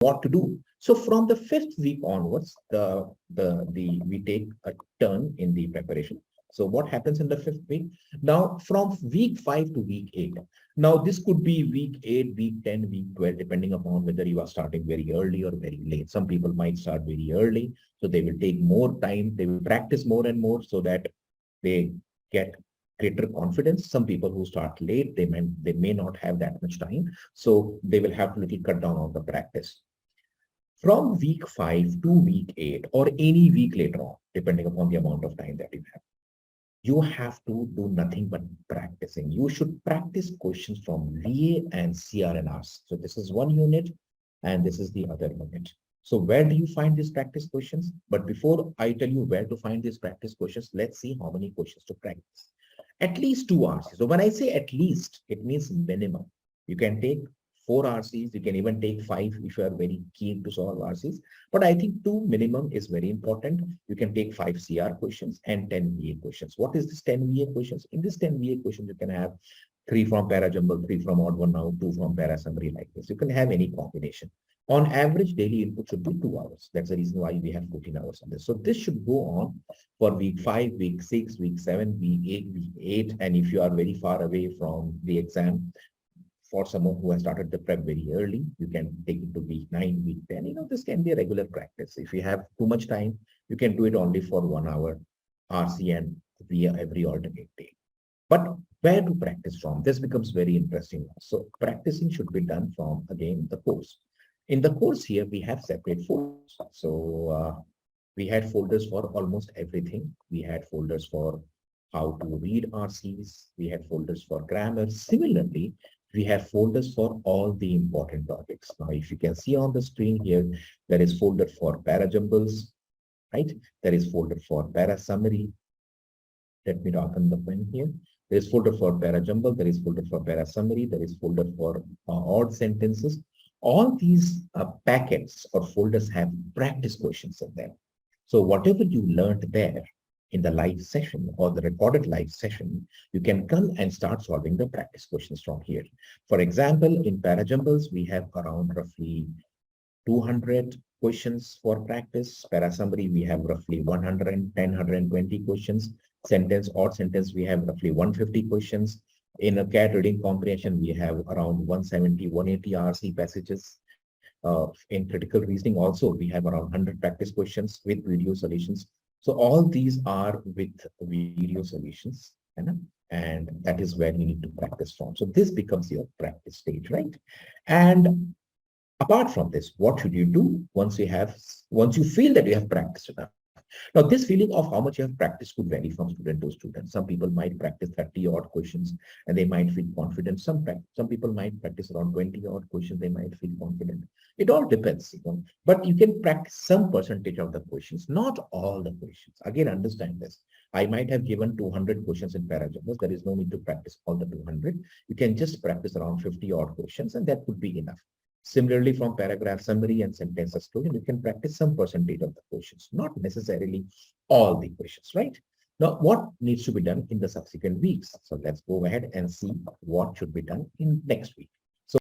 what to do. So from the 5th week onwards, we take a turn in the preparation. So what happens in the 5th week? Now from week 5 to week 8. Now this could be week 8, week 10, week 12, depending upon whether you are starting very early or very late. Some people might start very early, so they will take more time. They will practice more and more so that they get greater confidence. Some people who start late, they may not have that much time, so they will have to little cut down on the practice. From week 5 to week 8 or any week later on, depending upon the amount of time that you have to do nothing but practicing. You should practice questions from VA and CRNRs. So this is one unit and this is the other unit. So where do you find these practice questions? But before I tell you where to find these practice questions, let's see how many questions to practice. At least 2 RCs. So when I say at least, it means minimum. You can take 4 RCs, you can even take 5 if you are very keen to solve RCs. But I think 2 minimum is very important. You can take 5 CR questions and 10 VA questions. What is this 10 VA questions? In this 10 VA questions, you can have 3 from para jumble, 3 from odd one out, 2 from para summary like this. You can have any combination. On average, daily input should be 2 hours. That's the reason why we have 14 hours on this. So this should go on for week 5, week 6, week 7, week 8, week 8. And if you are very far away from the exam, for someone who has started the prep very early, you can take it to week 9, week 10. You know, this can be a regular practice. If you have too much time, you can do it only for 1 hour RC and via every alternate day. But where to practice from? This becomes very interesting. So practicing should be done from, again, the course. In the course here, we have separate folders. So we had folders for almost everything. We had folders for how to read RCs. We had folders for grammar. Similarly, we have folders for all the important topics. Now, if you can see on the screen here, there is folder for para jumbles, right? There is folder for para summary. Let me darken the pen here. There is folder for para jumble. There is folder for para summary. There is folder for odd sentences. All these packets or folders have practice questions in them. So whatever you learned there in the live session or the recorded live session, you can come and start solving the practice questions from here. For example, in para jumbles, we have around roughly 200 questions for practice. Para summary, we have roughly 110, 120 questions. Sentence, odd sentence, we have roughly 150 questions. In a CAT reading comprehension, we have around 170, 180 RC passages. In critical reasoning also, we have around 100 practice questions with video solutions. So all these are with video solutions, and that is where you need to practice from. So this becomes your practice stage, right? And apart from this, what should you do once you feel that you have practiced enough? Now, this feeling of how much you have practiced could vary from student to student. Some people might practice 30 odd questions and they might feel confident. Some people might practice around 20 odd questions. They might feel confident. It all depends, but you can practice some percentage of the questions, not all the questions. Again, understand this. I might have given 200 questions in para jumbles. There is no need to practice all the 200. You can just practice around 50 odd questions and that would be enough. Similarly, from paragraph summary and sentence exclusion, you can practice some percentage of the questions, not necessarily all the questions, right? Now, what needs to be done in the subsequent weeks? So let's go ahead and see what should be done in next week.